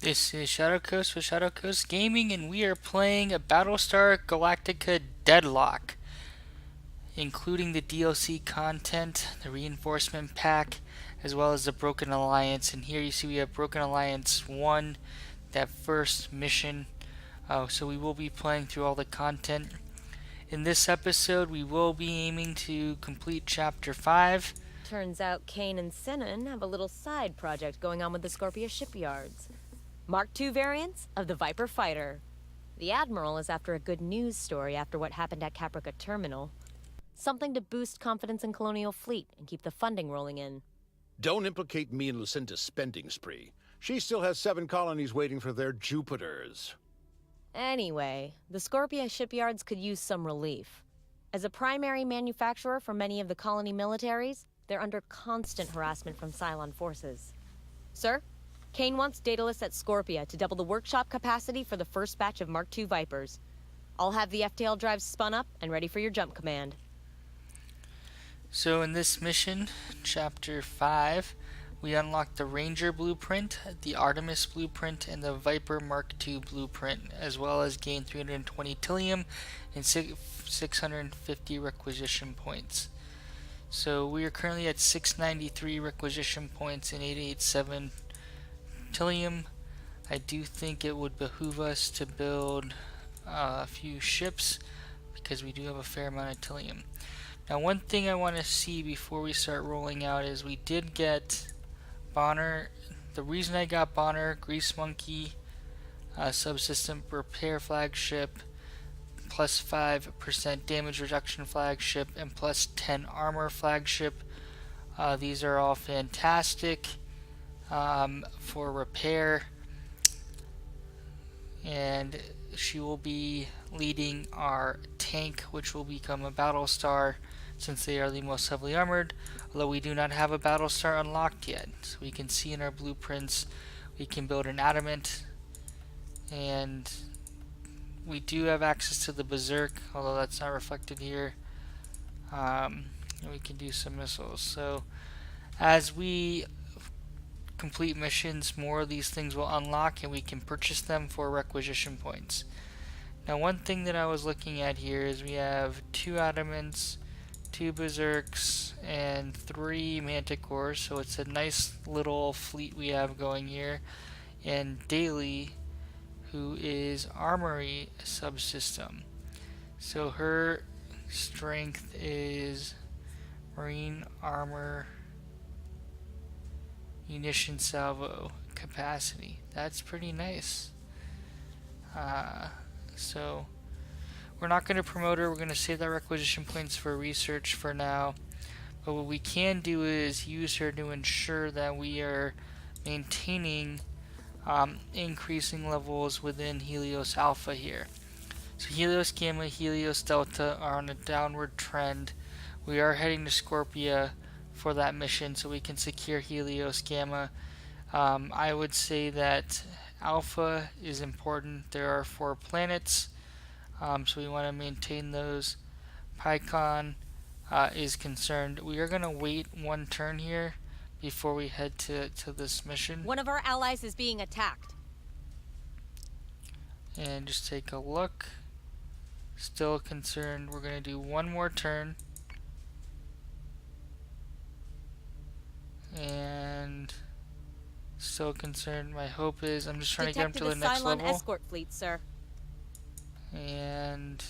This is Shadowcoast with Shadowcoast Gaming, and we are playing a Battlestar Galactica Deadlock, including the DLC content, the reinforcement pack, as well as the Broken Alliance. And here you see we have Broken Alliance 1, that first mission. So we will be playing through all the content. In this episode, we will be aiming to complete Chapter 5. Turns out Kane and Sinan have a little side project going on with the Scorpia shipyards. Mark II variants of the Viper fighter. The Admiral is after a good news story after what happened at Caprica Terminal. Something to boost confidence in Colonial Fleet and keep the funding rolling in. Don't implicate me in Lucinda's spending spree. She still has 7 colonies waiting for their Jupiters. Anyway, the Scorpia shipyards could use some relief. As a primary manufacturer for many of the colony militaries, they're under constant harassment from Cylon forces. Sir? Kane wants Daedalus at Scorpia to double the workshop capacity for the first batch of Mark II Vipers. I'll have the FTL drives spun up and ready for your jump command. So in this mission, Chapter 5, we unlock the Ranger blueprint, the Artemis blueprint, and the Viper Mark II blueprint, as well as gain 320 Tilium and 650 requisition points. So we are currently at 693 requisition points and 887 Tilium. I do think it would behoove us to build a few ships because we do have a fair amount of Tilium. Now, one thing I want to see before we start rolling out is we did get Bonner. The reason I got Bonner, Grease Monkey, subsystem repair flagship, plus 5% damage reduction flagship, and plus 10 armor flagship. These are all fantastic for repair, and she will be leading our tank, which will become a Battlestar since they are the most heavily armored, although we do not have a Battlestar unlocked yet. So we can see in our blueprints we can build an Adamant, and we do have access to the Berserk, although that's not reflected here. And we can do some missiles. So as we complete missions, more of these things will unlock and we can purchase them for requisition points. Now, one thing that I was looking at here is we have 2 Adamants, 2 Berserks, and 3 Manticores, so it's a nice little fleet we have going here. And Daly, who is Armory subsystem. So her strength is Marine Armor Munition Salvo capacity. That's pretty nice. So we're not going to promote her. We're going to save that requisition points for research for now. But what we can do is use her to ensure that we are maintaining increasing levels within Helios Alpha here. So Helios Gamma, Helios Delta are on a downward trend. We are heading to Scorpia for that mission so we can secure Helios Gamma. I would say that Alpha is important. There are 4 planets, so we want to maintain those. Pycon is concerned. We are going to wait one turn here before we head to this mission. One of our allies is being attacked. And just take a look. Still concerned. We're going to do one more turn. And still concerned. My hope is I'm just trying to get him to the next level. Escort fleet, sir. And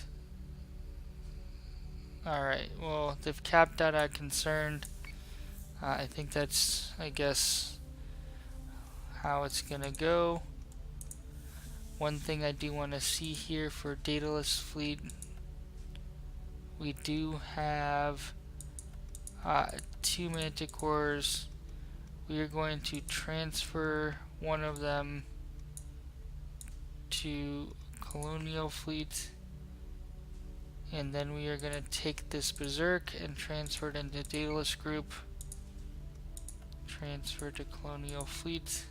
alright, well, they've capped out at concerned. I think that's, I guess, how it's gonna go. One thing I do want to see here for Daedalus fleet, we do have 2 Manticores. We are going to transfer one of them to Colonial Fleet, and then we are going to take this Berserk and transfer it into Daedalus Group. Transfer to Colonial Fleet.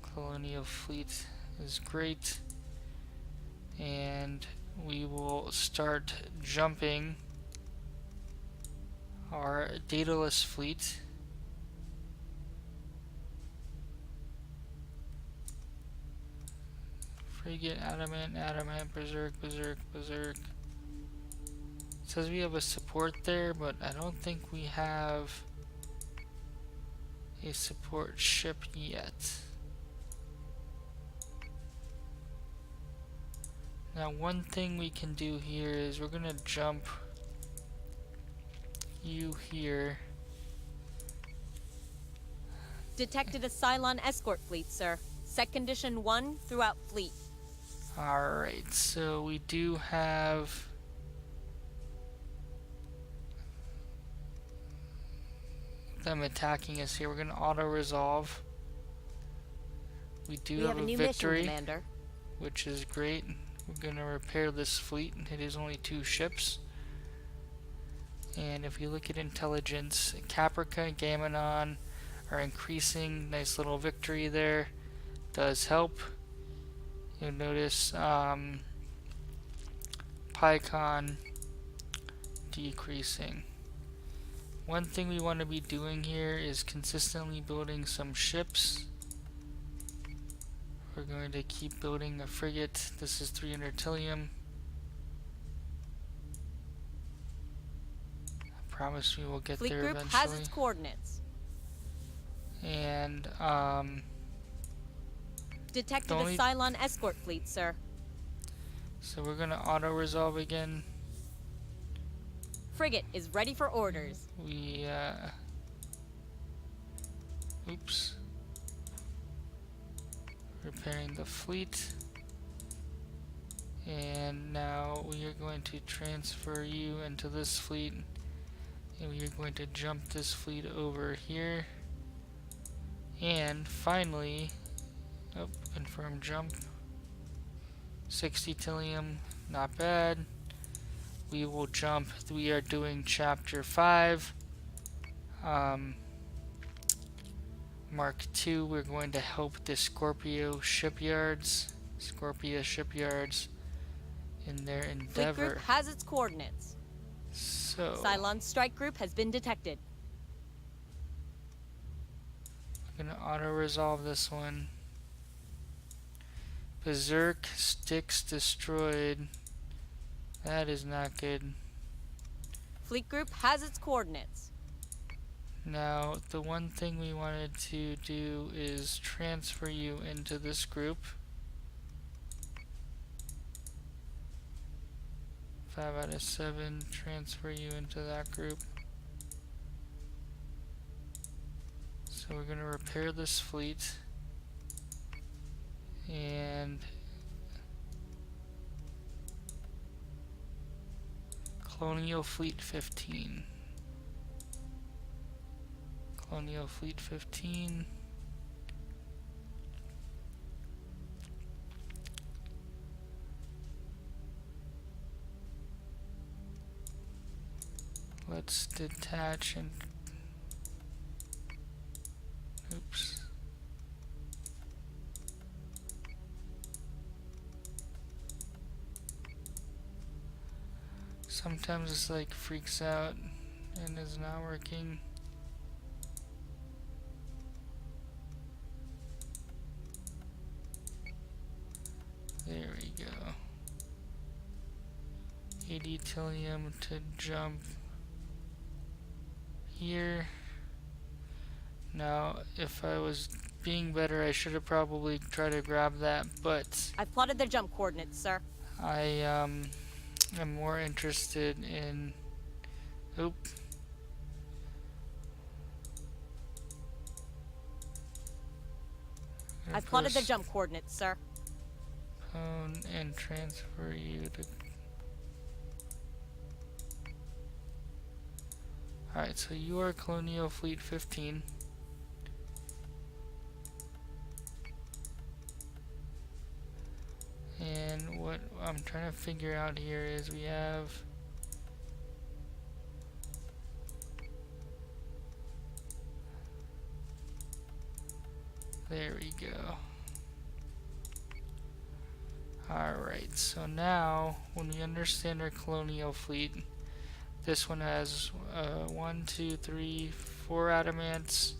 Colonial Fleet is great, and we will start jumping our Daedalus fleet Frigate, adamant, adamant, berserk, berserk, berserk. It says we have a support there, but I don't think we have a support ship yet. Now one thing we can do here is we're gonna jump you here. Detected a Cylon escort fleet, sir. Set condition 1 throughout fleet. Alright, so we do have them attacking us here. We're gonna auto-resolve. We do We have have a new victory, mission, Commander. which is great. We're gonna repair this fleet. It is only 2 ships. And if you look at intelligence, Caprica and Gamma are increasing. Nice little victory there. Does help. You'll notice PyCon decreasing. One thing we want to be doing here is consistently building some ships. We're going to keep building a frigate. This is 300 Tillium. I promise we will get Fleet there group eventually. has its coordinates. And Detected a only- Cylon escort fleet, sir. so we're gonna auto-resolve again. Frigate is ready for orders. We oops. Repairing the fleet. And now we are going to transfer you into this fleet. And we are going to jump this fleet over here. And finally, confirm jump. 60 Tillium, not bad. We will jump. We are doing chapter 5. Mark 2, we're going to help the Scorpia shipyards in their Fleet endeavor. group has its coordinates. So, Cylon strike group has been detected. I'm gonna auto-resolve this one. Berserk sticks destroyed. That is not good. Fleet group has its coordinates. Now, the one thing we wanted to do is transfer you into this group. 5 out of 7, transfer you into that group. So we're going to repair this fleet. And Colonial Fleet 15. Colonial Fleet 15. Let's detach and oops. Sometimes it's like freaks out and is not working. There we go. 80 Tillium to jump here. Now, if I was being better, I should have probably tried to grab that, but I've plotted their jump coordinates, sir. I am more interested in I've plotted their jump coordinates, sir. Postpone and transfer you to. Alright, so you are Colonial Fleet 15. And what I'm trying to figure out here is we have there we go. Alright, so now when we understand our colonial fleet, this one has 1, 2, 3, 4 adamants,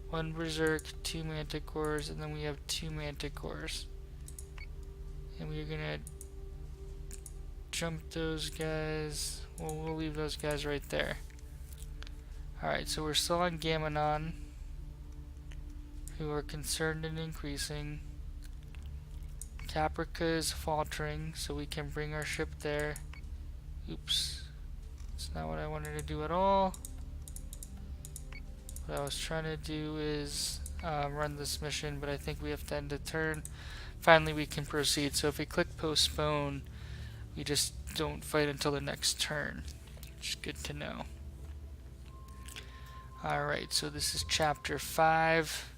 1 berserk, 2 manticores, and then we have 2 manticores. And we're gonna jump those guys. Well, we'll leave those guys right there. Alright, so we're still on Gammanon, who are concerned and increasing. Caprica is faltering, so we can bring our ship there. Oops. That's not what I wanted to do at all. What I was trying to do is run this mission, but I think we have to end the turn. Finally, we can proceed. So if we click postpone, we just don't fight until the next turn. Which is good to know. Alright, so this is chapter 5.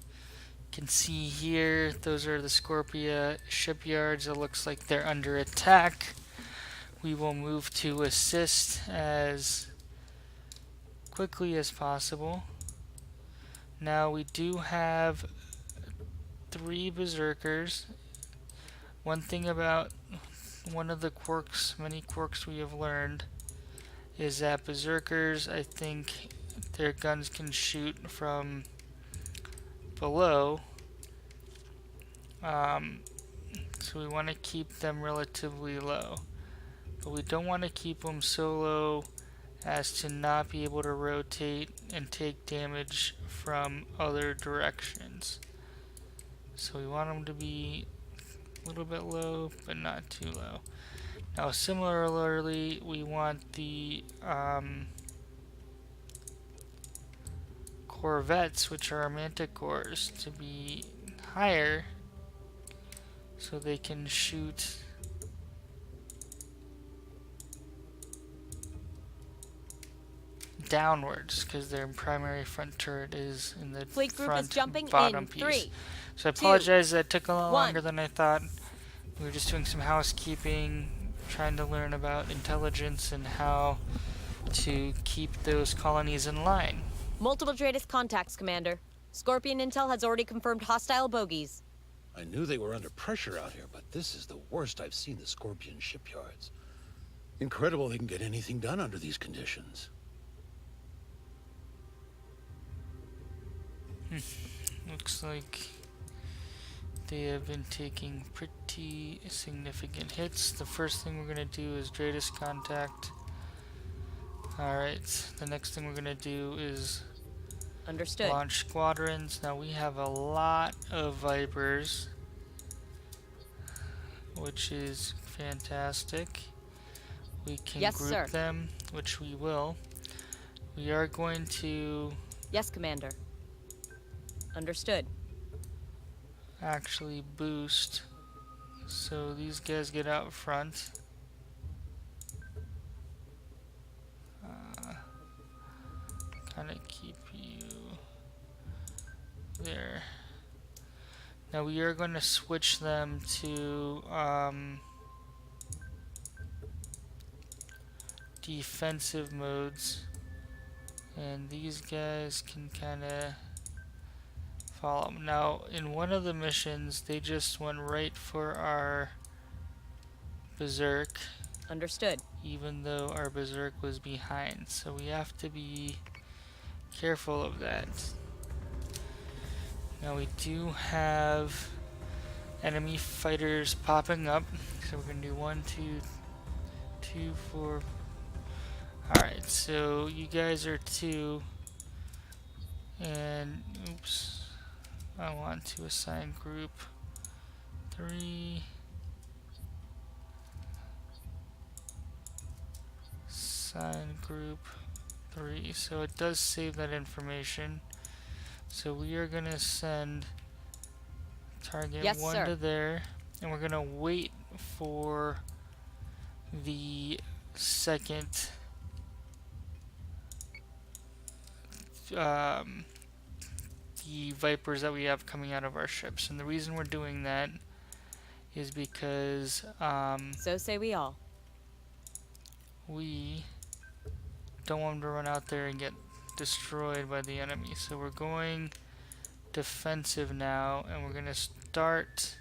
You can see here, those are the Scorpia shipyards. It looks like they're under attack. We will move to assist as quickly as possible. Now we do have 3 berserkers. One thing about one of the quirks, many quirks we have learned, is that berserkers, I think their guns can shoot from below. So we want to keep them relatively low. But we don't want to keep them so low as to not be able to rotate and take damage from other directions. So we want them to be a little bit low, but not too low. Now similarly, we want the corvettes, which are manticores, to be higher so they can shoot downwards, because their primary front turret is in the Fleet group is front jumping bottom in piece. 3. So I apologize, that took a little 1. longer than I thought. We were just doing some housekeeping, trying to learn about intelligence and how to keep those colonies in line. Multiple Dratus contacts, Commander. Scorpion Intel has already confirmed hostile bogies. I knew they were under pressure out here, but this is the worst I've seen the Scorpion shipyards. Incredible they can get anything done under these conditions. Looks like they have been taking pretty significant hits. The first thing we're going to do is Dratus contact. Alright, the next thing we're going to do is Understood. launch squadrons. Now we have a lot of Vipers, which is fantastic. We can Yes, group sir. them, which we will. We are going to Yes, Commander. Understood. actually boost, so these guys get out front. Kind of keep you there. Now we are going to switch them to defensive modes, and these guys can kind of follow. Now in one of the missions they just went right for our berserk, Understood. even though our berserk was behind, so we have to be careful of that. Now we do have enemy fighters popping up, so we're gonna do 1, 2, 2, 4. Alright, so you guys are 2, and oops, I want to assign group 3. Assign group 3, so it does save that information. So we are gonna send target Yes, 1 sir. to there, and we're gonna wait for the second the Vipers that we have coming out of our ships. And the reason we're doing that is because So say we all. we don't want them to run out there and get destroyed by the enemy. So we're going defensive now, and we're gonna start.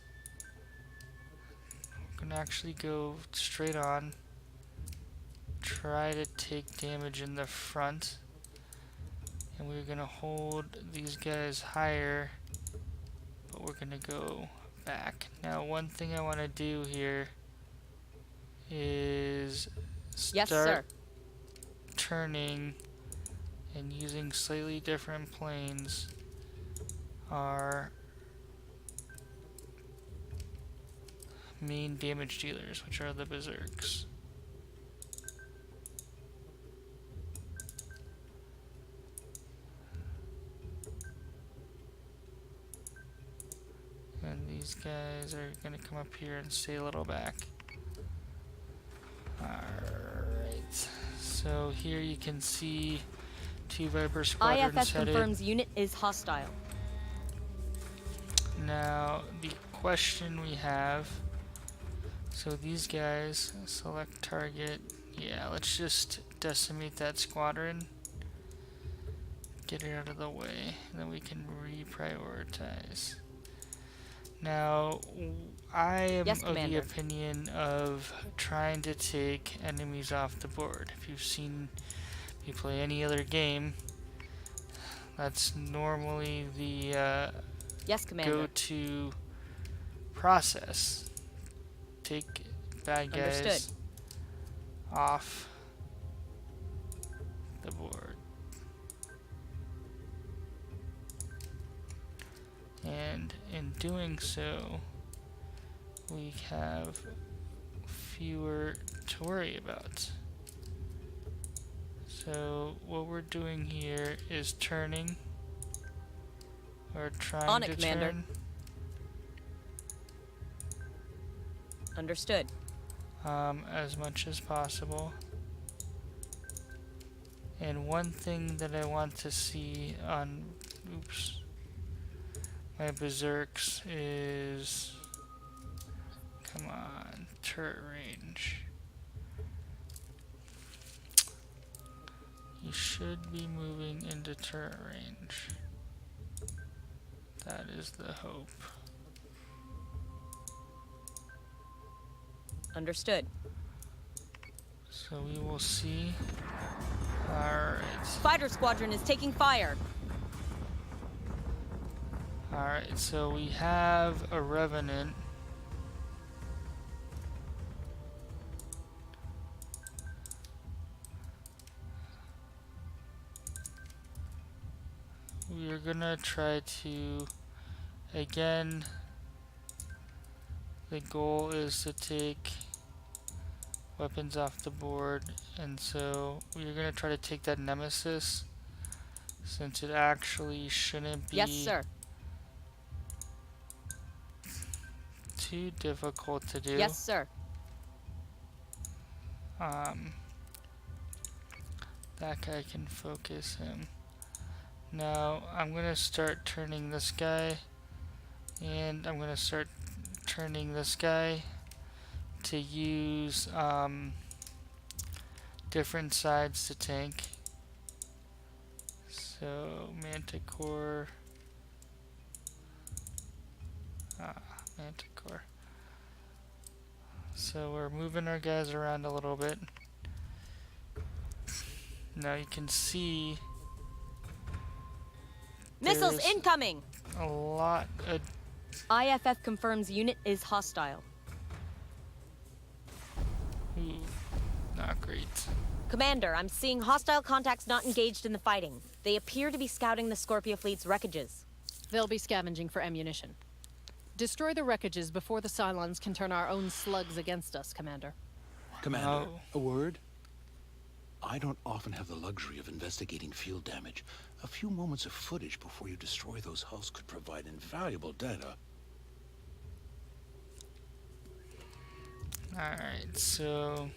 We're gonna actually go straight on, try to take damage in the front, and we're gonna hold these guys higher, but we're gonna go back. Now, one thing I want to do here is Yes, start sir. turning and using slightly different planes our main damage dealers, which are the berserks. And these guys are gonna come up here and stay a little back. Alright, so here you can see 2 Viper squadrons IFF headed. confirms unit is hostile. Now, the question we have, so these guys, select target, yeah, let's just decimate that squadron, get it out of the way, and then we can reprioritize. Now, I am Yes, of the Commander. opinion of trying to take enemies off the board. If you've seen me play any other game, that's normally the Yes, Commander. go-to process. Take bad guys Understood. off the board. And in doing so, we have fewer to worry about. So what we're doing here is turning, or trying On to it, Commander. turn, Understood. as much as possible. And one thing that I want to see on, oops, my berserks is, come on, turret range. You should be moving into turret range. That is the hope. Understood. So we will see. Alright. Fighter squadron is taking fire. Alright, so we have a revenant. We are gonna try to, again, the goal is to take weapons off the board, and so we're gonna try to take that Nemesis, since it actually shouldn't be Yes, sir. too difficult to do. Yes, sir. That guy can focus him. Now I'm gonna start turning this guy, and I'm gonna start turning this guy to use different sides to tank. So Manticore, Manticore. So we're moving our guys around a little bit. Now you can see Missiles there's incoming. a lot of IFF confirms unit is hostile. ooh, not great. Commander, I'm seeing hostile contacts not engaged in the fighting. They appear to be scouting the Scorpia fleet's wreckages. They'll be scavenging for ammunition. Destroy the wreckages before the Cylons can turn our own slugs against us, Commander. Commander, Oh. a word? I don't often have the luxury of investigating field damage. A few moments of footage before you destroy those hulls could provide invaluable data. Alright, so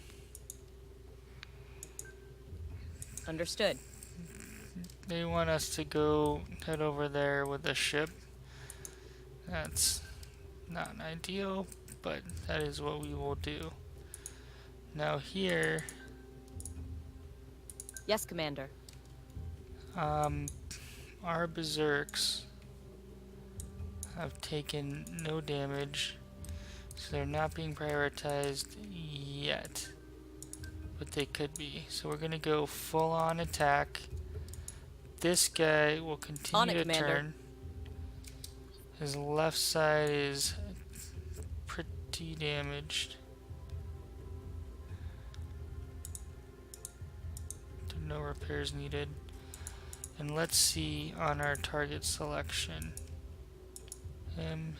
Understood. they want us to go head over there with the ship. That's not ideal, but that is what we will do. Now here, Yes, Commander. our berserks have taken no damage, so they're not being prioritized yet, but they could be. So we're gonna go full on attack. This guy will On continue it, to Commander. turn. His left side is pretty damaged. No repairs needed. And let's see on our target selection. Him.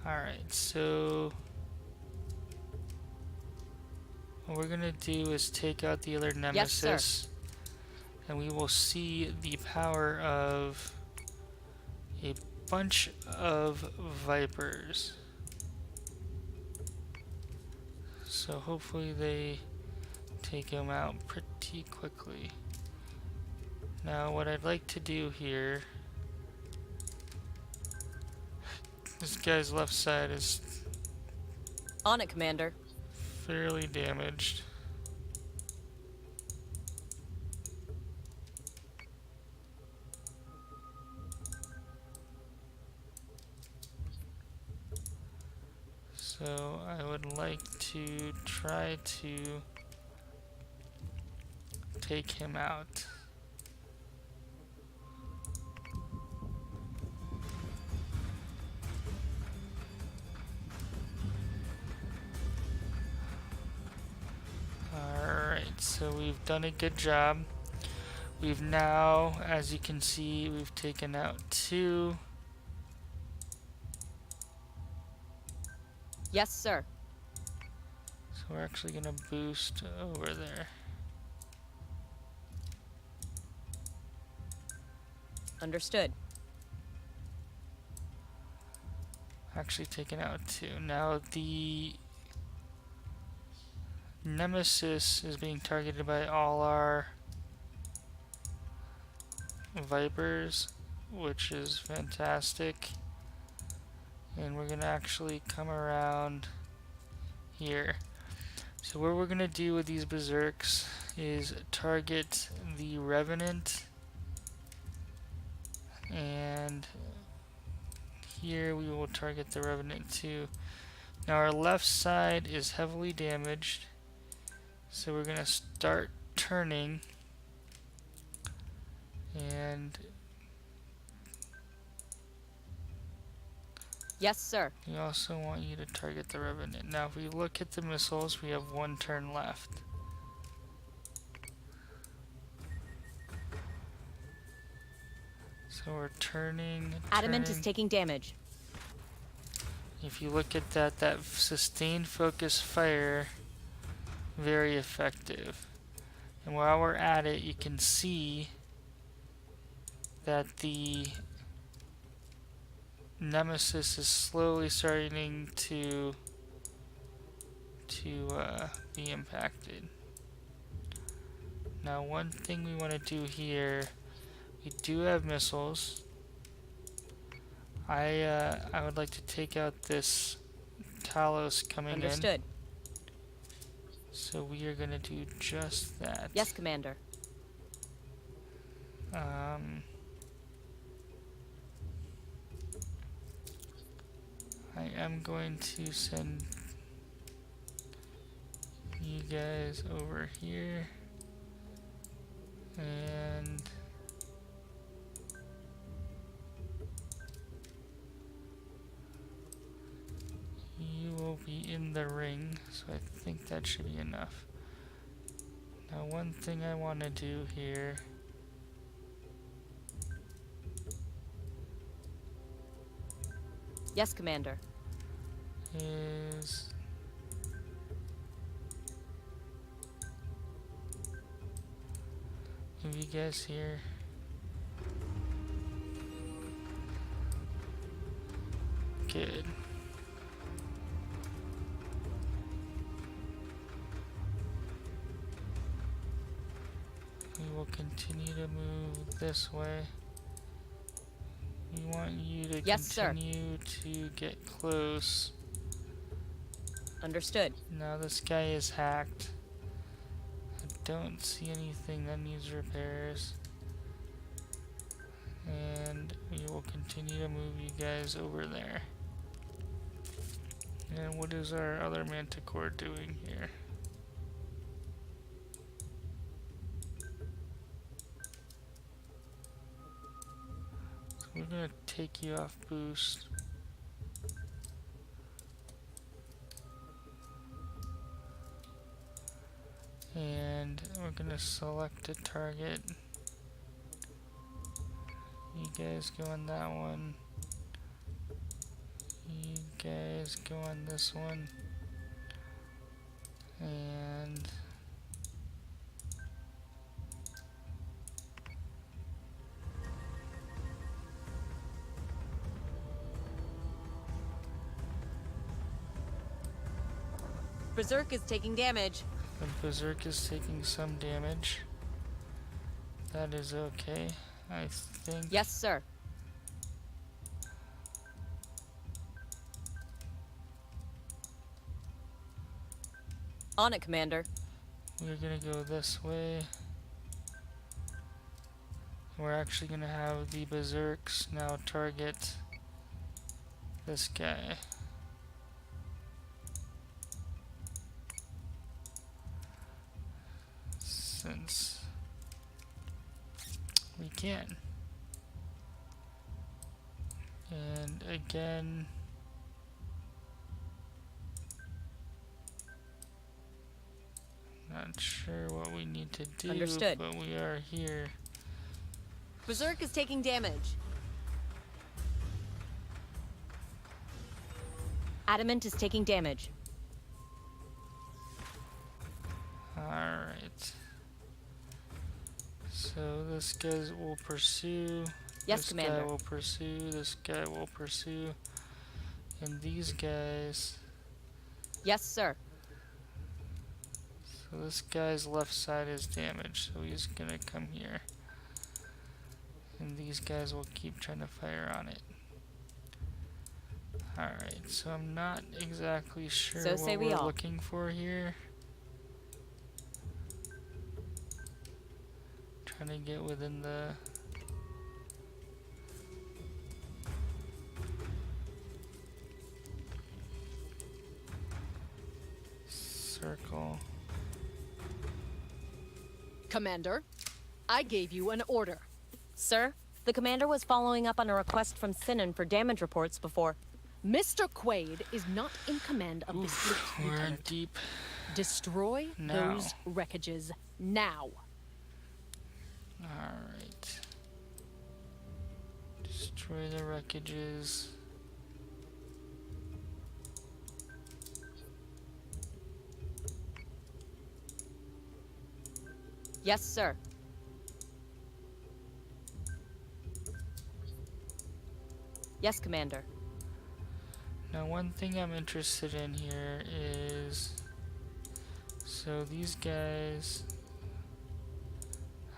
Alright, so what we're gonna do is take out the other nemesis. Yes, sir. And we will see the power of a bunch of vipers. So hopefully they take him out pretty quickly. Now what I'd like to do here, this guy's left side is On it, Commander. fairly damaged. So I would like to try to take him out. Alright, so we've done a good job. We've now, as you can see, we've taken out 2. Yes, sir. So we're actually going to boost over there. Understood. Actually taken out 2. Now the Nemesis is being targeted by all our Vipers, which is fantastic. And we're gonna actually come around here. So what we're gonna do with these berserks is target the Revenant, and here we will target the Revenant too. Now our left side is heavily damaged, so we're gonna start turning, and Yes, sir. we also want you to target the Revenant. Now if we look at the missiles, we have 1 turn left. So we're turning. Adamant is taking damage. If you look at that, that sustained focus fire, very effective. And while we're at it, you can see that the Nemesis is slowly starting to be impacted. Now one thing we want to do here, we do have missiles. I would like to take out this Talos coming Understood. in. So we are going to do just that. Yes, Commander. I am going to send you guys over here, and you will be in the ring, so I think that should be enough. Now one thing I want to do here Yes, Commander. is move you guys here. Good. We will continue to move this way. We want you to Yes, sir. continue to get close. Understood. Now this guy is hacked. I don't see anything that needs repairs. And we will continue to move you guys over there. And what is our other Manticore doing here? So we're gonna take you off boost. And we're gonna select a target. You guys go on that one. You guys go on this one. And Berserk is taking damage. the Berserk is taking some damage. That is okay, I think. Yes, sir. On it, Commander. We're gonna go this way. We're actually gonna have the Berserks now target this guy. Since we can. And again, not sure what we need to do, Understood. but we are here. Berserk is taking damage. Adamant is taking damage. Alright. So this guy will pursue. Yes, this Commander. guy will pursue. This guy will pursue. And these guys. Yes, sir. So this guy's left side is damaged, so he's gonna come here. And these guys will keep trying to fire on it. Alright, so I'm not exactly sure So say what we we're all. looking for here. Trying to get within the circle. Commander, I gave you an order. Sir, the commander was following up on a request from Sinan for damage reports before. Mr. Quaid is not in command of this fleet, We're in Lieutenant. deep. Destroy Now. those wreckages now. Alright. Destroy the wreckages. Yes, sir. Yes, Commander. Now one thing I'm interested in here is, so these guys,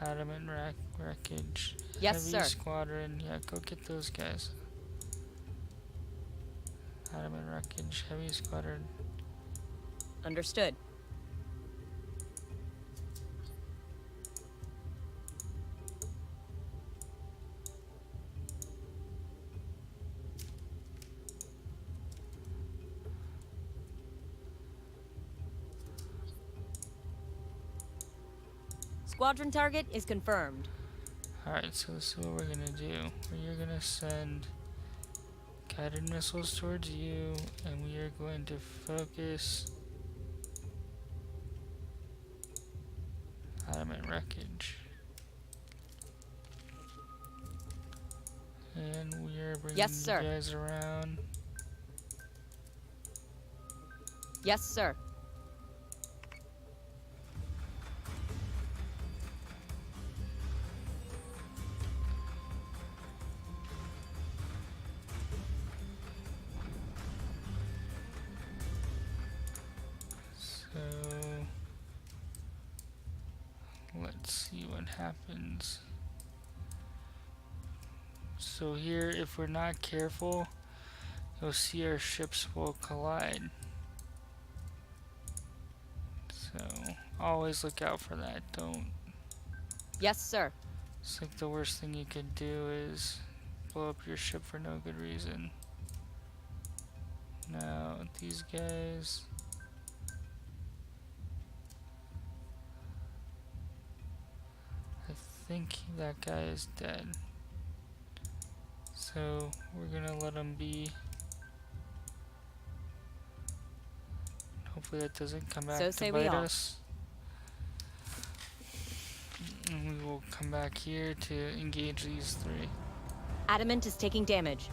adamant wreckage, Yes, heavy sir. squadron, yeah, go get those guys. Adamant wreckage, heavy squadron. Understood. Squadron target is confirmed. Alright, so this is what we're gonna do. We're gonna send guided missiles towards you, and we are going to focus adamant wreckage. And we are bringing Yes, sir. you guys around. Yes, sir. So let's see what happens. So here, if we're not careful, you'll see our ships will collide. So always look out for that. Don't. Yes, sir. It's like the worst thing you could do is blow up your ship for no good reason. Now these guys. I think that guy is dead. So we're gonna let them be. Hopefully that doesn't come back So to say we bite all. us. And we will come back here to engage these three. Adamant is taking damage.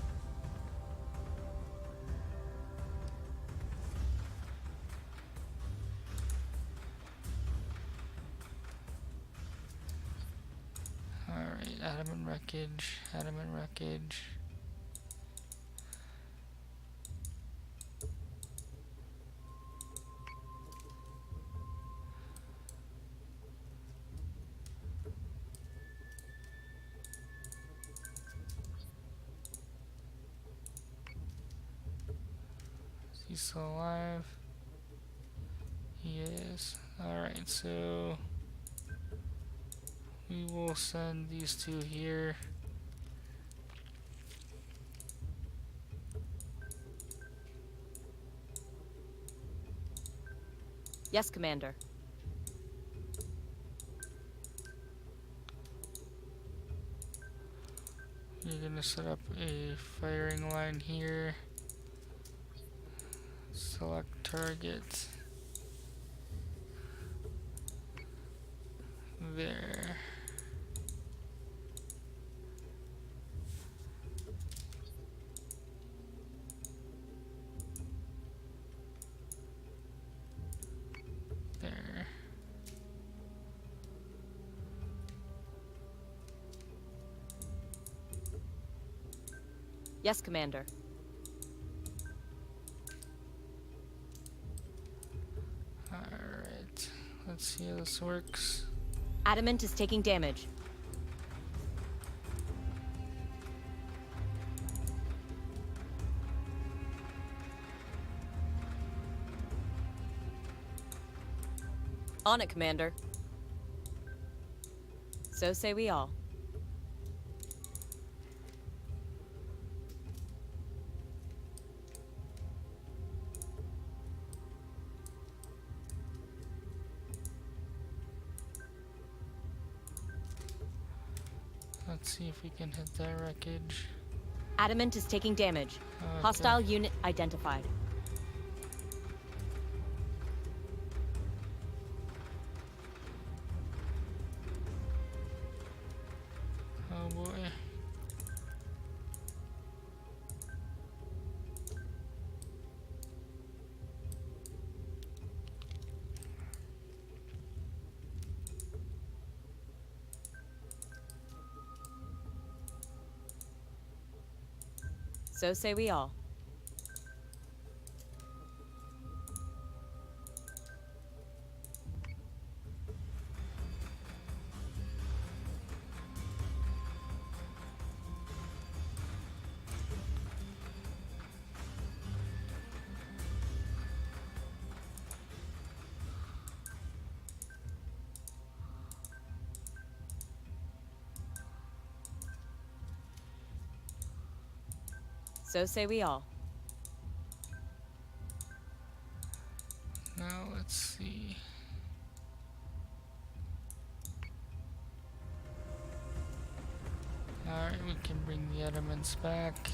Alright, adamant wreckage, adamant wreckage. Is he still alive? He is. Alright, so we will send these two here. Yes, Commander. You're gonna set up a firing line here. Select target. There. There. Yes, Commander. Alright. Let's see how this works. Adamant is taking damage. On it, Commander. So say we all. Let's see if we can hit that wreckage. Adamant is taking damage. Okay. Hostile unit identified. Oh boy. So say we all. So say we all. Now let's see. Alright, we can bring the elements back.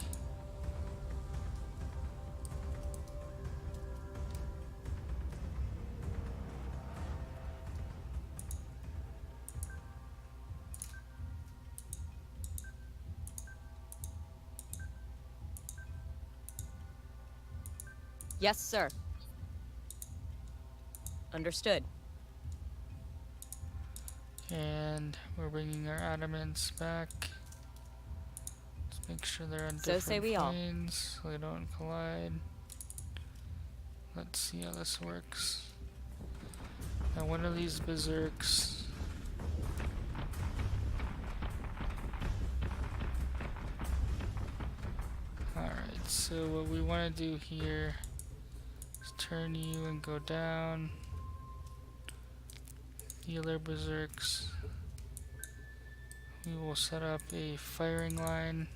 Yes, sir. Understood. And we're bringing our adamants back. Let's make sure they're on So different say we all. planes so they don't collide. Let's see how this works. Now one of these berserks. Alright, so what we want to do here is turn you and go down. Heal their berserks. We will set up a firing line.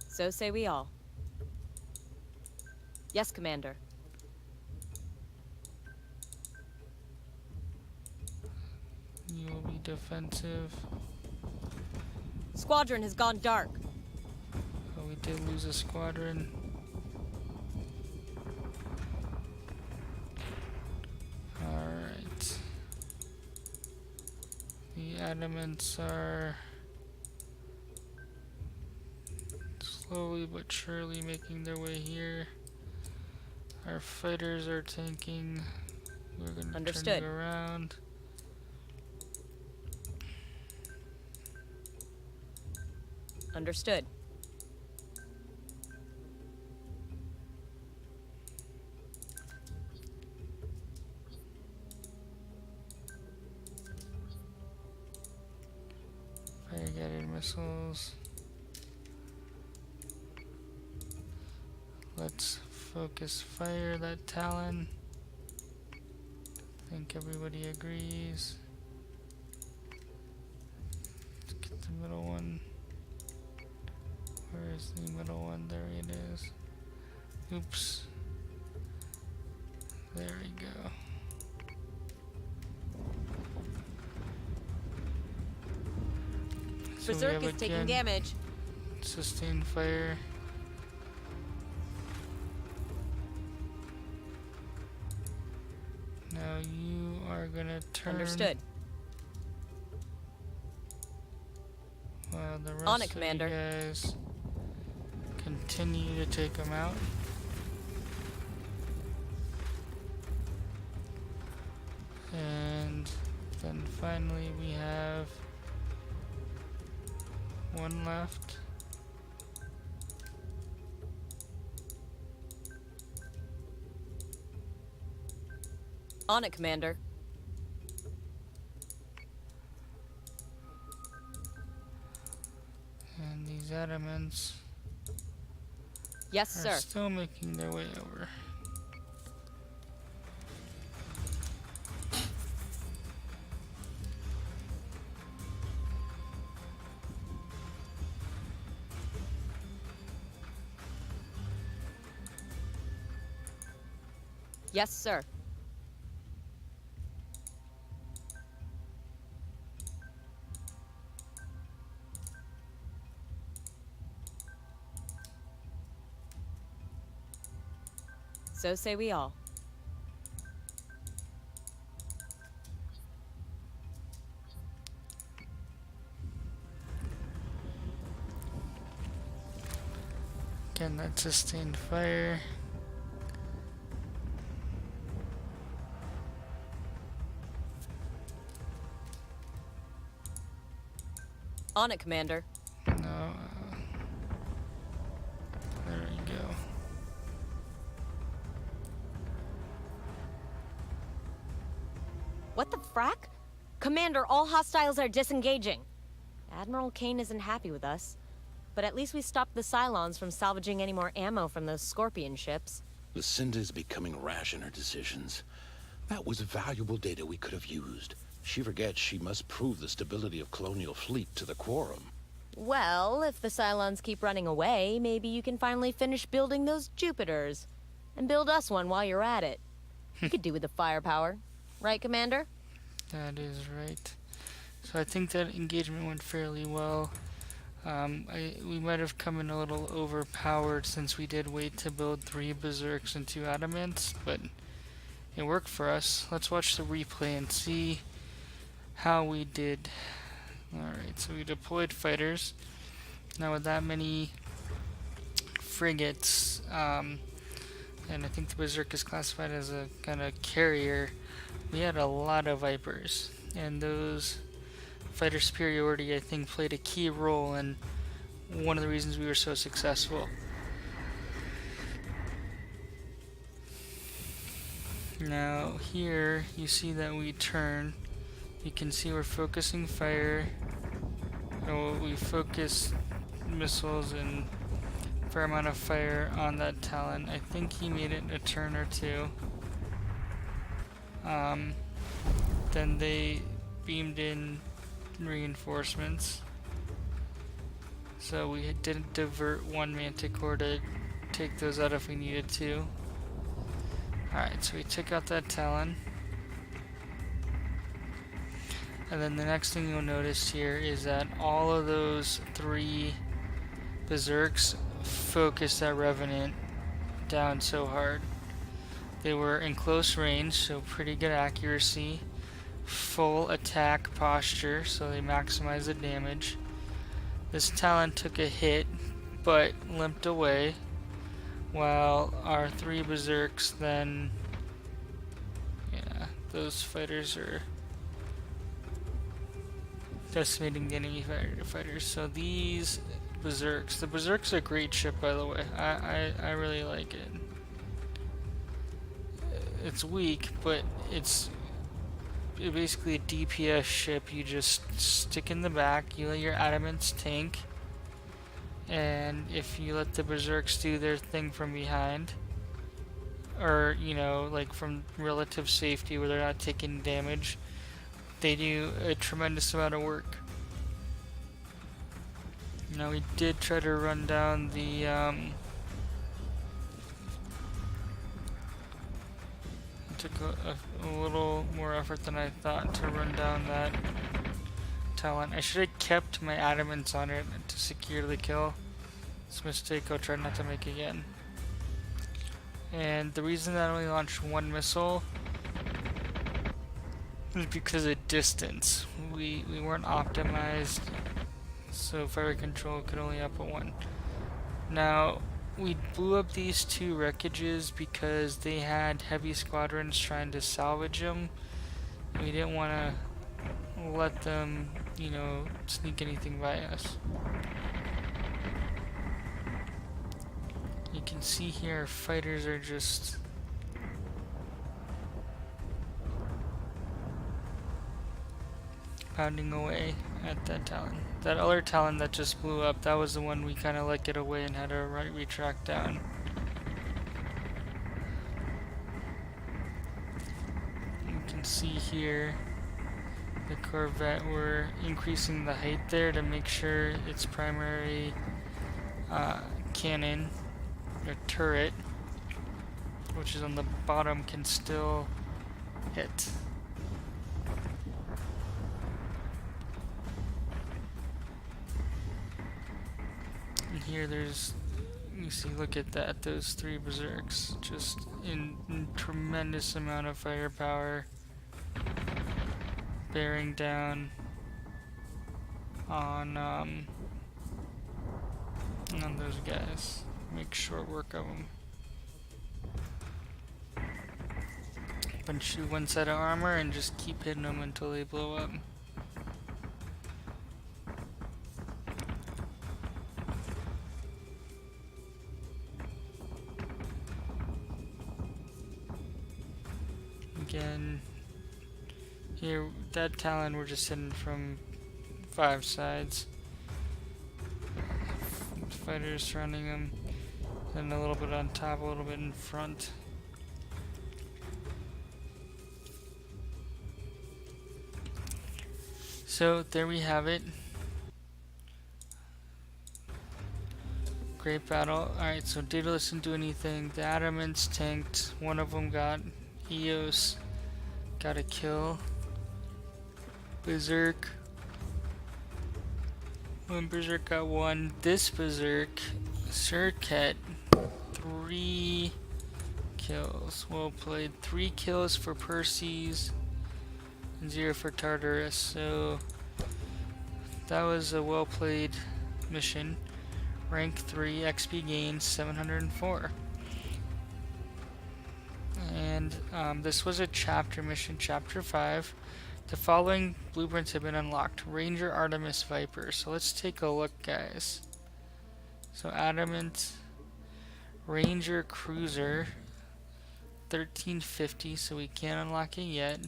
So say we all. Yes, Commander. You will be defensive. Squadron has gone dark. did lose a squadron. Alright. The adamants are slowly but surely making their way here. Our fighters are tanking. We're going to turn you around. Understood. Fire-guided missiles. Let's focus fire that Talon. I think everybody agrees. Let's get the middle one. Where is the middle one? There it is. Oops. There we go. So Berserk is taking damage. Sustained fire. Now you are gonna turn. Understood. While the rest On it, of Commander. you guys continue to take them out. And then finally we have one left. On it, Commander. And these adamants Yes, are sir. still making their way over. Yes, sir. So say we all. Again, that sustained fire. On it, Commander. No. There we go. What the frack? Commander, all hostiles are disengaging. Admiral Kane isn't happy with us. But at least we stopped the Cylons from salvaging any more ammo from those Scorpion ships. Lucinda is becoming rash in her decisions. That was valuable data we could have used. She forgets she must prove the stability of Colonial Fleet to the Quorum. Well, if the Cylons keep running away, maybe you can finally finish building those Jupiters. And build us one while you're at it. You could do with the firepower. Right, Commander? That is right. So I think that engagement went fairly well. We might have come in a little overpowered since we did wait to build 3 Berserks and 2 Adamants, but it worked for us. Let's watch the replay and see how we did. Alright, so we deployed fighters. Now with that many frigates, and I think the Berserk is classified as a kind of carrier, we had a lot of Vipers, and those fighter superiority I think played a key role in one of the reasons we were so successful. Now here you see that we turn. You can see we're focusing fire. We focus missiles and a fair amount of fire on that Talon. I think he made it a turn or two. Then they beamed in reinforcements. So we didn't divert one Manticore to take those out if we needed to. Alright, so we took out that Talon. And then the next thing you'll notice here is that all of those 3 Berserks focused that Revenant down so hard. They were in close range, so pretty good accuracy. Full attack posture, so they maximized the damage. This Talon took a hit, but limped away, while our 3 Berserks then... Yeah, those fighters are decimating the enemy fighters. So these Berserks... The Berserks are a great ship, by the way. I really like it. It's weak, but it's basically a DPS ship. You just stick in the back, you let your adamants tank, and if you let the Berserks do their thing from behind, or, you know, like from relative safety where they're not taking damage, they do a tremendous amount of work. Now, we did try to run down the, took a little more effort than I thought to run down that Talon. I should have kept my adamants on it to secure the kill. It's a mistake I'll try not to make again. And the reason that I only launched 1 missile is because of distance. We weren't optimized, so fire control could only output 1. Now, we blew up these 2 wreckages because they had heavy squadrons trying to salvage them. We didn't want to let them, you know, sneak anything by us. You can see here, fighters are just pounding away at that Talon. That other Talon that just blew up, that was the one we kind of let get away and had to retract down. You can see here the Corvette, we're increasing the height there to make sure its primary cannon or turret, which is on the bottom, can still hit. Here there's, you see, look at that, those 3 Berserks, just in tremendous amount of firepower, bearing down on those guys. Make short work of them. Punch through 1 set of armor and just keep hitting them until they blow up. Again, here, that Talon we're just hitting from 5 sides. Fighters surrounding them, and a little bit on top, a little bit in front. So there we have it. Great battle. Alright, so Daedalus didn't do anything. The Adamants tanked. One of them got Eos. Got a kill. Berserk. One Berserk got 1. This Berserk, Circuit, 3 kills. Well played. 3 kills for Perseus and 0 for Tartarus. So that was a well played mission. Rank 3, XP gained 704. And this was a chapter mission, chapter 5. The following blueprints have been unlocked. Ranger, Artemis, Viper. So let's take a look, guys. So Adamant, Ranger, Cruiser, 1350, so we can't unlock it yet.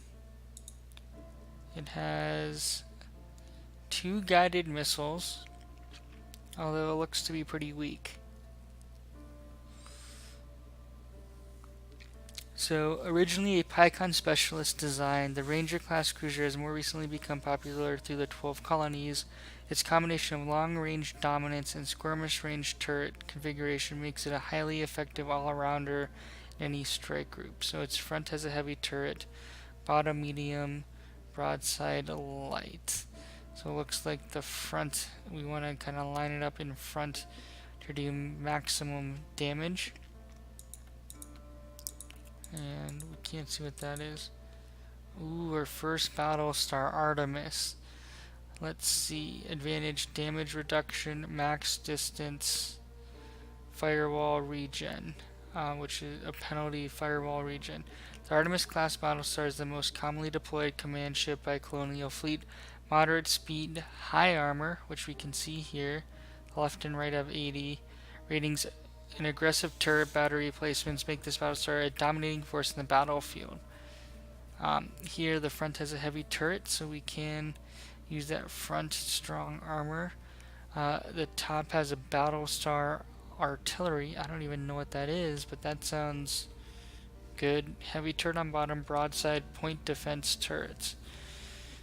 It has 2 guided missiles, although it looks to be pretty weak. So, originally a Pycon specialist design, the Ranger class cruiser has more recently become popular through the 12 colonies. Its combination of long-range dominance and skirmish-range turret configuration makes it a highly effective all-arounder in any strike group. So its front has a heavy turret, bottom medium, broadside light. So it looks like the front, we want to kind of line it up in front to do maximum damage. And we can't see what that is. Ooh, our first Battlestar Artemis. Let's see. Advantage damage reduction, max distance, firewall regen, which is a penalty firewall regen. The Artemis class Battlestar is the most commonly deployed command ship by Colonial Fleet. Moderate speed, high armor, which we can see here. Left and right have 80. Ratings and aggressive turret battery placements make this Battlestar a dominating force in the battlefield. Here the front has a heavy turret, so we can use that front strong armor. The top has a Battlestar artillery. I don't even know what that is, but that sounds good. Heavy turret on bottom, broadside point defense turrets.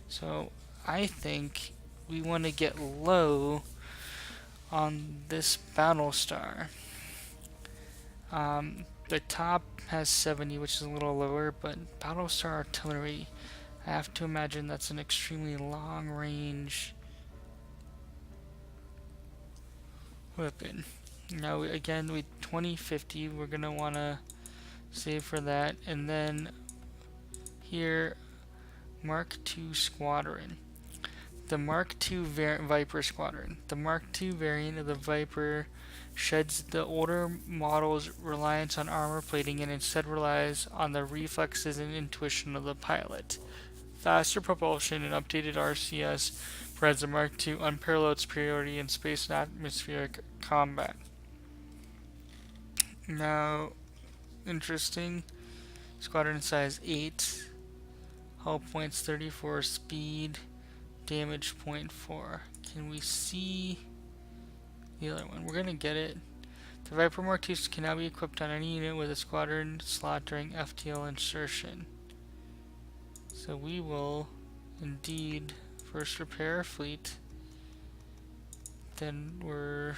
So I think we want to get low on this Battlestar. The top has 70, which is a little lower, but Battlestar artillery, I have to imagine that's an extremely long range weapon. Now again, with 2050, we're gonna want to save for that. And then here, Mark II Squadron. The Mark II Viper Squadron. The Mark II variant of the Viper sheds the older model's reliance on armor plating and instead relies on the reflexes and intuition of the pilot. Faster propulsion and updated RCS provides the Mark II unparalleled superiority in space and atmospheric combat. Now, interesting. Squadron size 8. Hull points 34. Speed. Damage 0.4. Can we see the other one? We're gonna get it. The Viper Mark II can now be equipped on any unit with a squadron slot during FTL insertion. So we will indeed first repair our fleet. Then we're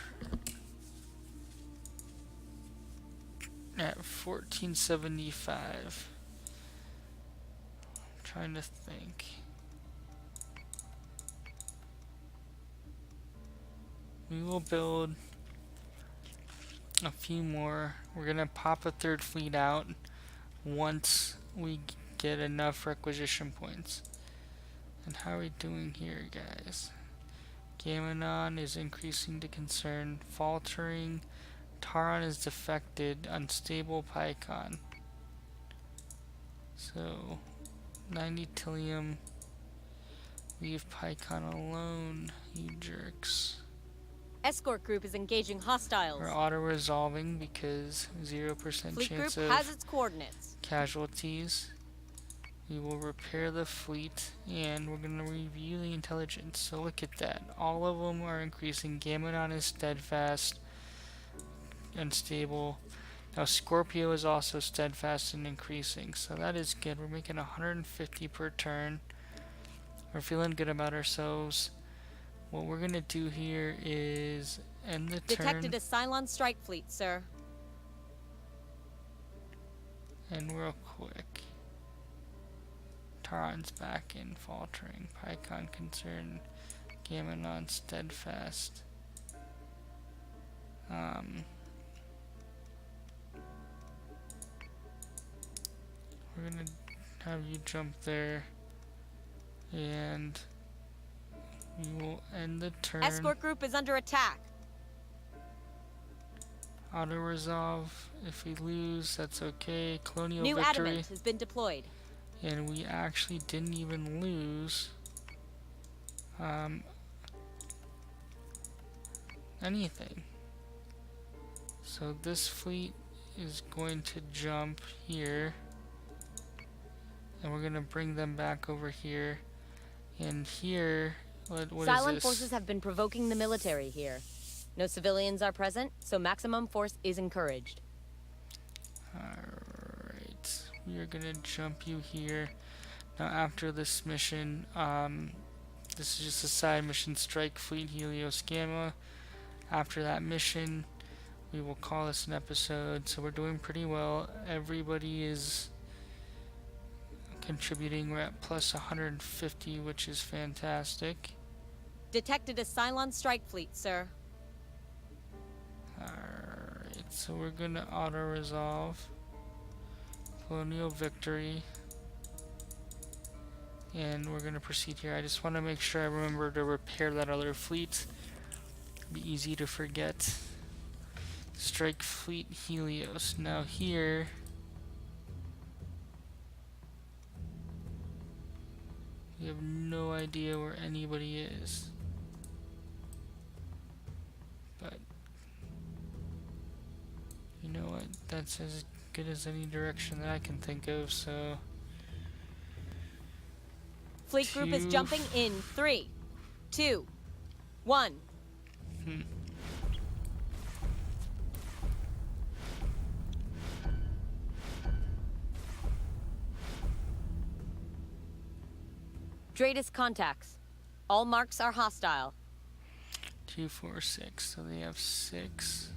at 1475. I'm trying to think. We will build a few more. We're gonna pop a third fleet out once we get enough requisition points. And how are we doing here, guys? Gamma is increasing to concern. Faltering. Taron is defected. Unstable Pycon. So 90 Tillium. Leave Pycon alone, you jerks. Escort group is engaging hostiles. We're auto-resolving because 0% Fleet chance group of has its coordinates. casualties. We will repair the fleet and we're going to review the intelligence. So look at that. All of them are increasing. Gamma is steadfast, unstable. Now Scorpio is also steadfast and increasing. So that is good. We're making 150 per turn. We're feeling good about ourselves. What we're gonna do here is end the turn. Detected a Cylon strike fleet, sir. And real quick. Taron's back in faltering. Pycon concerned. Gamma steadfast. We're gonna have you jump there. And we will end the turn. Escort group is under attack. Auto resolve. If we lose, that's okay. Colonial New victory. adamant has been deployed. And we actually didn't even lose anything. So this fleet is going to jump here. And we're going to bring them back over here. And here, what is Cylon this? forces have been provoking the military here. No civilians are present, so maximum force is encouraged. Alright, we are gonna jump you here. Now after this mission, this is just a side mission, strike fleet Helios Gamma. After that mission, we will call this an episode. So we're doing pretty well. Everybody is contributing. We're at plus 150, which is fantastic. Detected a Cylon strike fleet, sir. Alright, so we're gonna auto-resolve. Colonial victory. And we're gonna proceed here. I just want to make sure I remember to repair that other fleet. Be easy to forget. Strike fleet Helios. Now here, we have no idea where anybody is. But you know what? That's as good as any direction that I can think of. So Fleet group is jumping in 3, 2, 1. Dratus contacts. All marks are hostile. 2, 4, 6. So they have 6.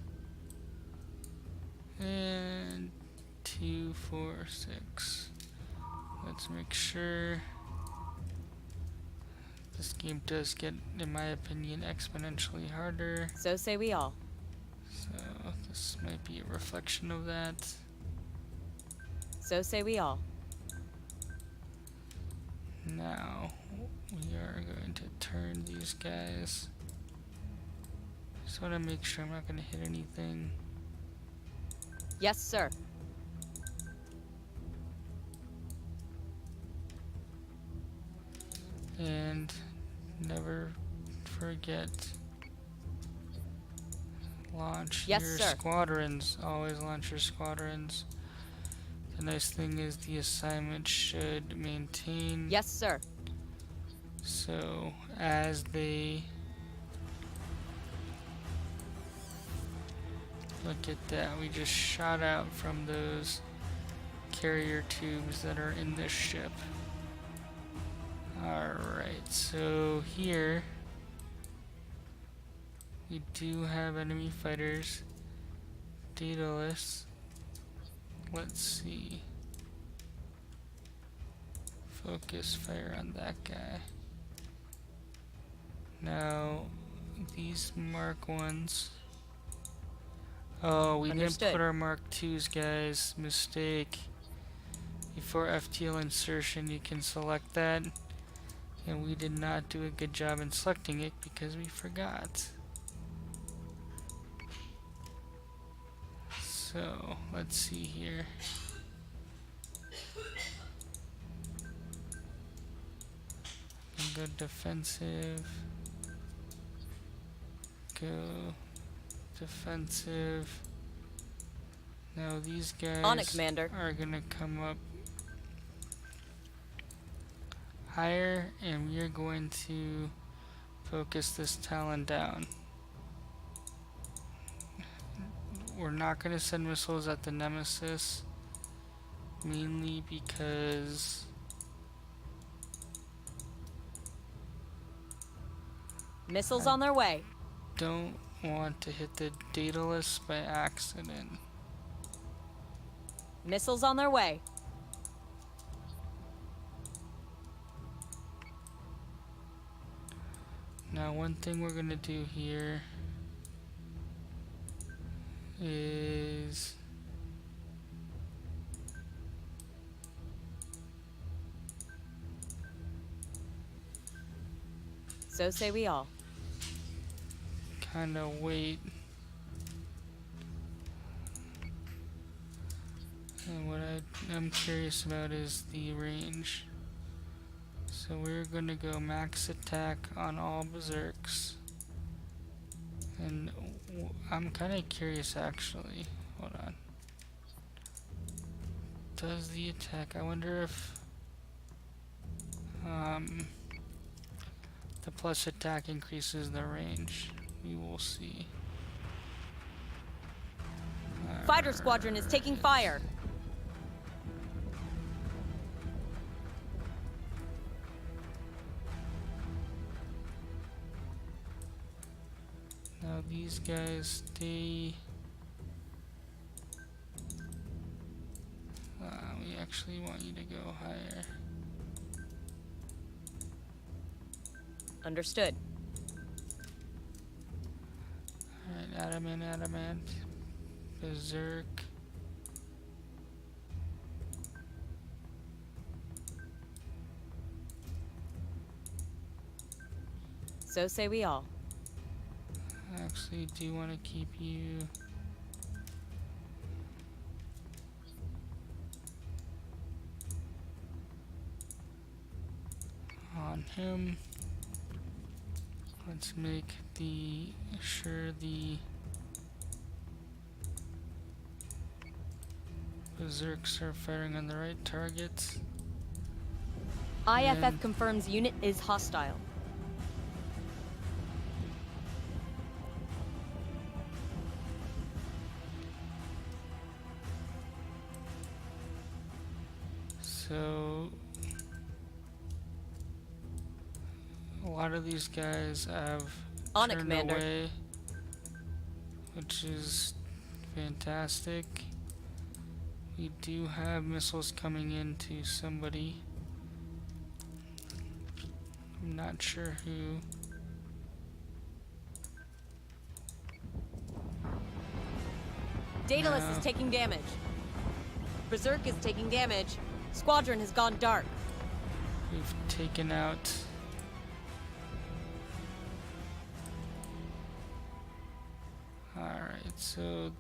And 2, 4, 6. Let's make sure. This game does get, in my opinion, exponentially harder. So say we all. So this might be a reflection of that. So say we all. Now we are going to turn these guys. Just want to make sure I'm not going to hit anything. Yes, sir. And never forget, launch Yes, your sir. squadrons. Always launch your squadrons. The nice thing is the assignment should maintain. Yes, sir. So as they look at that, we just shot out from those carrier tubes that are in this ship. Alright, so here we do have enemy fighters. Daedalus. Let's see. Focus fire on that guy. Now, these Mark 1s. Oh, we Understood. didn't put our Mark 2s, guys. Mistake. Before FTL insertion, you can select that. And we did not do a good job in selecting it because we forgot. So, let's see here. Go defensive. Go defensive. Now these guys On it, Commander. are gonna come up higher, and we are going to focus this Talon down. We're not going to send missiles at the Nemesis, mainly because Missiles on their way. don't want to hit the Daedalus by accident. Missiles on their way. Now one thing we're going to do here is So say we all. kind of wait. And what I'm curious about is the range. So we're gonna go max attack on all berserks. And I'm kind of curious actually. Hold on. Does the attack, I wonder if the plus attack increases the range. We will see. Fighter squadron is taking fire. Now these guys, they we actually want you to go higher. Understood. Alright, adamant. Berserk. So say we all. I actually do want to keep you. On him. Let's make sure the berserks are firing on the right targets. IFF And confirms unit is hostile. so a lot of these guys have On it, turned Commander. away, which is fantastic. We do have missiles coming into somebody. I'm not sure who. Daedalus No. is taking damage. Berserk is taking damage. Squadron has gone dark. We've taken out alright, so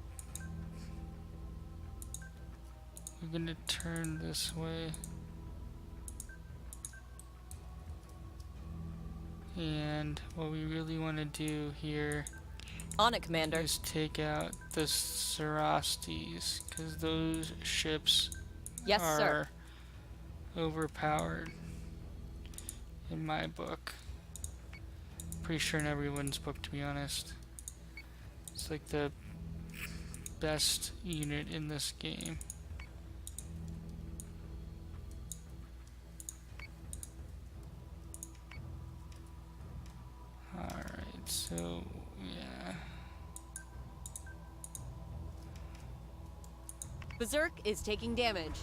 we're gonna turn this way. And what we really want to do here On it, Commander. is take out the Cerastes, because those ships Yes, are sir. overpowered in my book. Pretty sure in everyone's book, to be honest. It's like the best unit in this game. Alright, so yeah. Berserk is taking damage.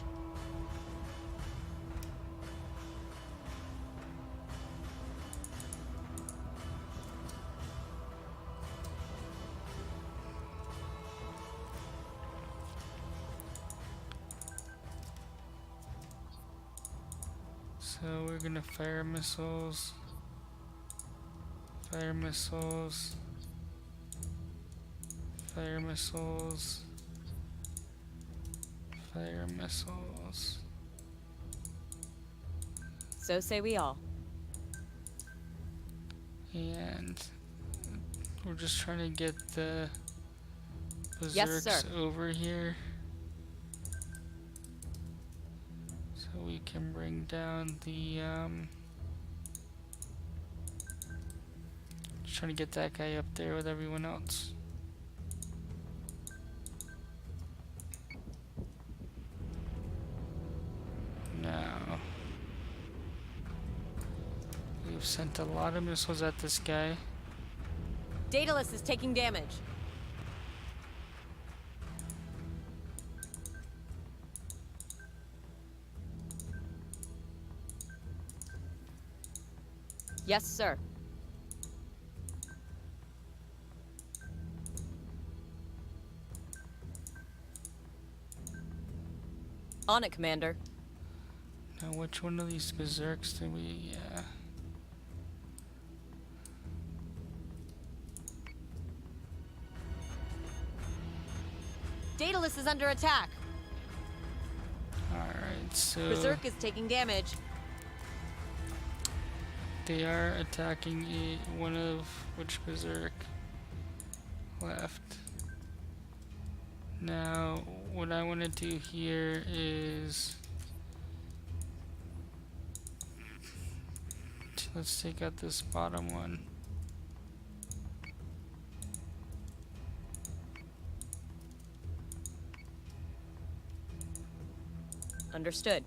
So we're gonna fire missiles. Fire missiles. Fire missiles. Fire missiles. So say we all. And we're just trying to get the Yes, berserks sir. over here. So we can bring down the just trying to get that guy up there with everyone else. Now we've sent a lot of missiles at this guy. Daedalus is taking damage. Yes, sir. On it, Commander. Now which one of these berserks do we Daedalus is under attack. Alright, so Berserk is taking damage. they are attacking one of which berserk left. Now, what I want to do here is let's take out this bottom one. Understood.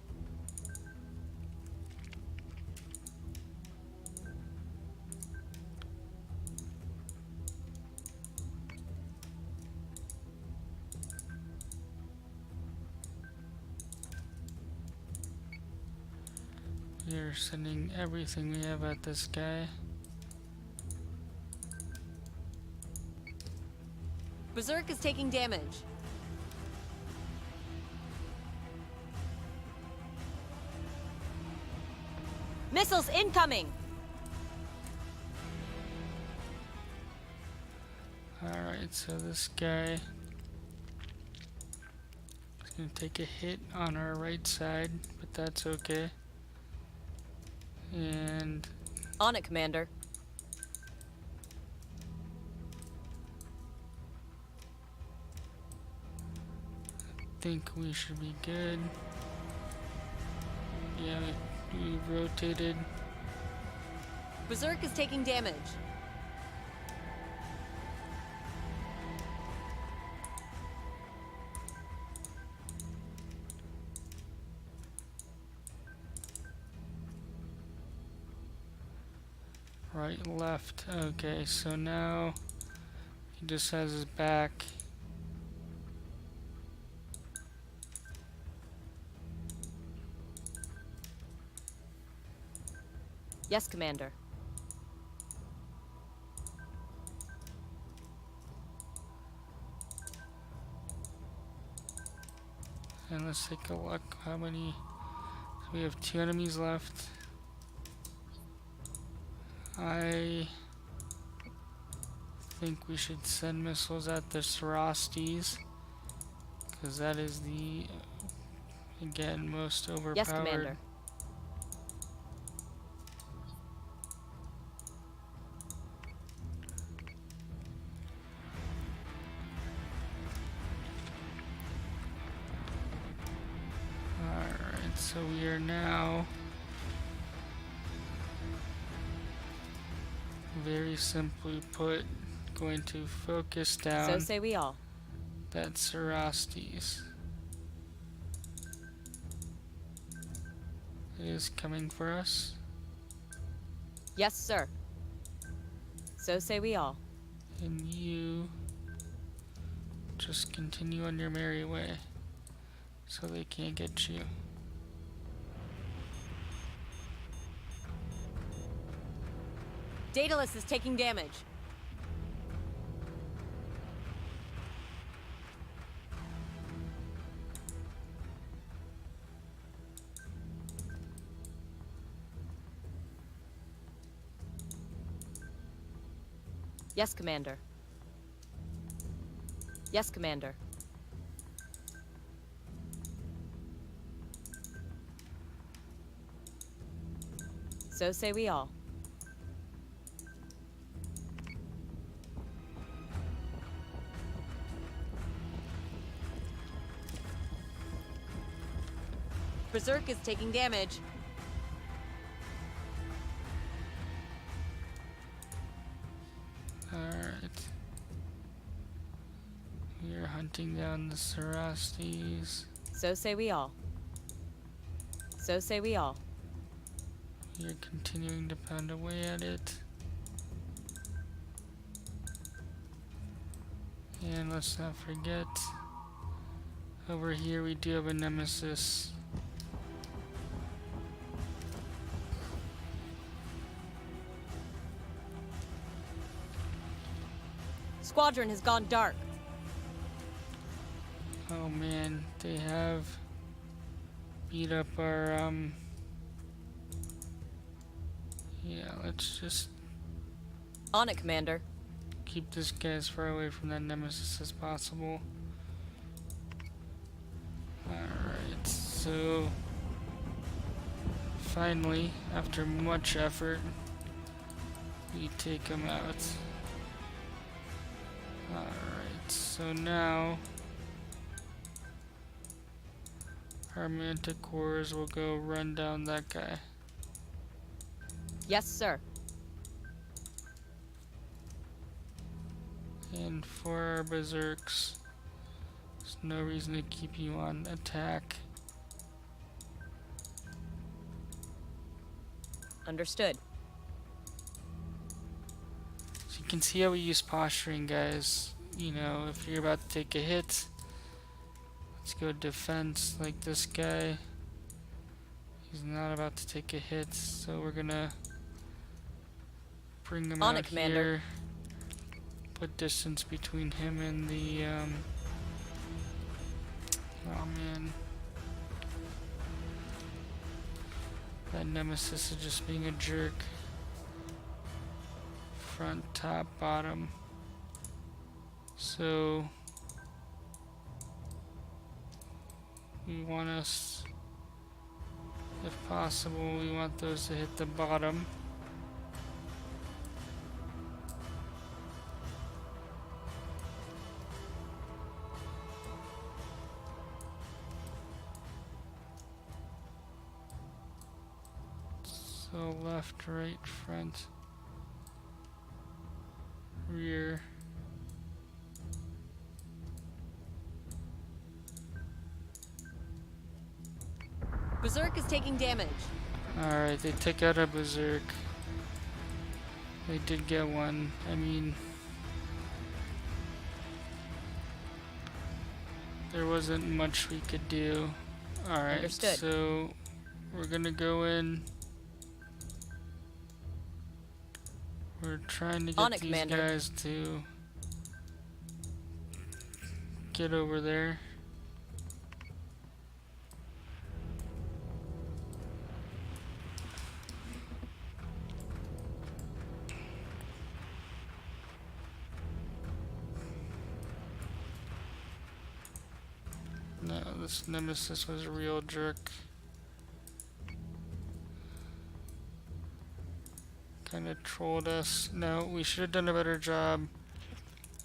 We are sending everything we have at this guy. Berserk is taking damage. Missiles incoming! Alright, so this guy is going to take a hit on our right side, but that's okay. And On it, Commander. I think we should be good. Yeah, we rotated. Berserk is taking damage. Right, left. Okay, so now he just has his back. Yes, Commander. And let's take a look. How many? So we have 2 enemies left. I think we should send missiles at the Sorostes, because that is the, again, most overpowered. Yes, Commander. Alright, so we are now very simply put going to focus down So say we all. that Sorostes. It is coming for us. Yes, sir. So say we all. And you just continue on your merry way so they can't get you. Daedalus is taking damage. Yes, Commander. Yes, Commander. So say we all. Berserk is taking damage. Alright. We are hunting down the Sorostes. So say we all. So say we all. We are continuing to pound away at it. And let's not forget, over here we do have a nemesis. Squadron has gone dark. Oh man, they have beat up our, yeah, let's just On it, Commander. keep this guy as far away from that nemesis as possible. Alright, so finally, after much effort, we take him out. Alright, so now our manticores will go run down that guy. Yes, sir. And for our berserks, there's no reason to keep you on attack. Understood. So you can see how we use posturing, guys. You know, if you're about to take a hit, let's go defense like this guy. He's not about to take a hit, so we're gonna bring him On out it, Commander. here. put distance between him and the, oh man. That Nemesis is just being a jerk. Front, top, bottom. So we want us, if possible, we want those to hit the bottom. So left, right, front, rear. Berserk is taking damage. Alright, they took out a Berserk. They did get one. I mean, there wasn't much we could do. Alright, Understood. so we're gonna go in. We're trying to On get it, these Commander. guys to get over there. No, this Nemesis was a real jerk. Kinda trolled us. No, we should have done a better job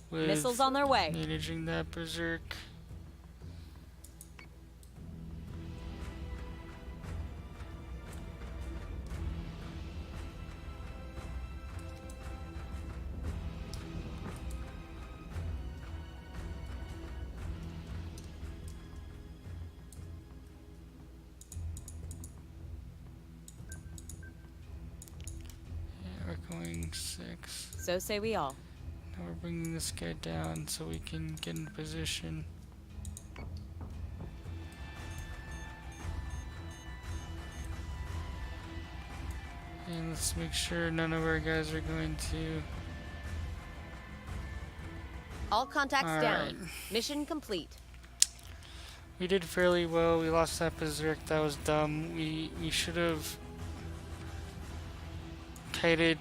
with Missiles on their way. managing that Berserk. Yeah, we're going 6. So say we all. Now we're bringing this guy down so we can get in position. And let's make sure none of our guys are going to... All contacts All down. right. Mission complete. We did fairly well. We lost that Berserk. That was dumb. We should have kited,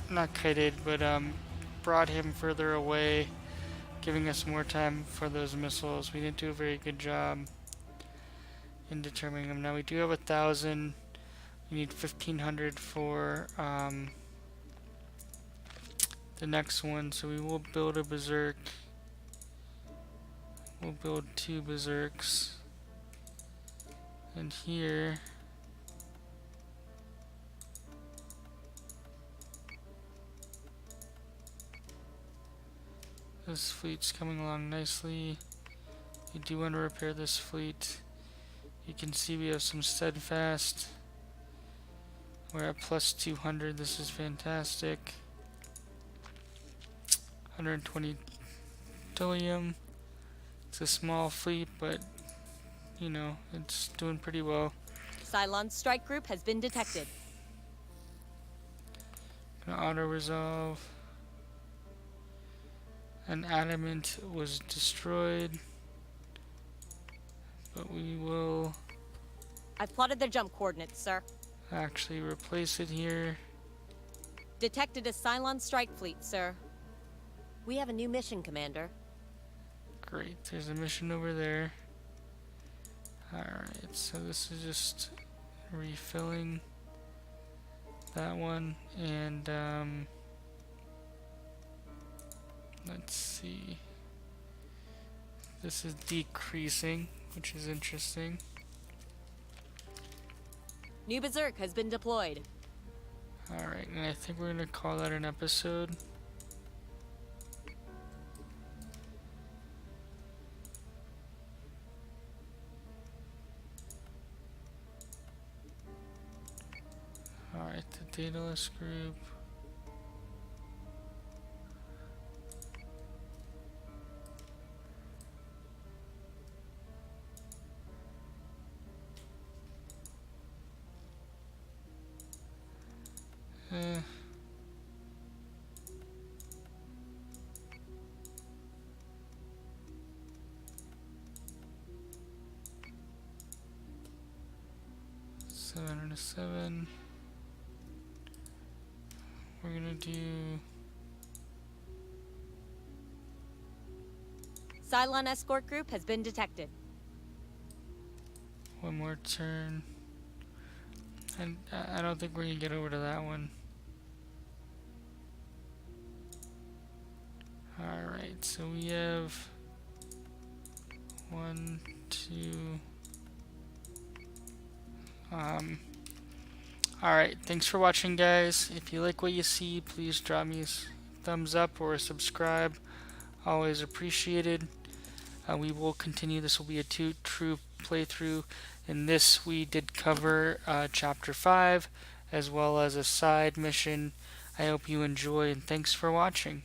not kited, but brought him further away, giving us more time for those missiles. We didn't do a very good job in determining them. Now we do have 1,000. We need 1,500 for the next one, so we will build a Berserk. We'll build 2 Berserks. And here this fleet's coming along nicely. We do want to repair this fleet. You can see we have some steadfast. We're at plus 200. This is fantastic. 120 Trillium. It's a small fleet, but you know, it's doing pretty well. Cylon's strike group has been detected. Gonna auto resolve. An adamant was destroyed, but we will I've plotted their jump coordinates, sir. actually replace it here. Detected a Cylon strike fleet, sir. We have a new mission, Commander. Great, there's a mission over there. Alright, so this is just refilling that one, and let's see. This is decreasing, which is interesting. New Berserk has been deployed. Alright, and I think we're gonna call that an episode. Alright, the Daedalus group. 7 and a 7. We're gonna do Cylon escort group has been detected. one more turn. And I don't think we're gonna get over to that one. Alright, so we have 1, 2. Alright, thanks for watching, guys. If you like what you see, please drop me a thumbs up or a subscribe. Always appreciated. We will continue. This will be a true playthrough. In this, we did cover Chapter 5 as well as a side mission. I hope you enjoy, and thanks for watching.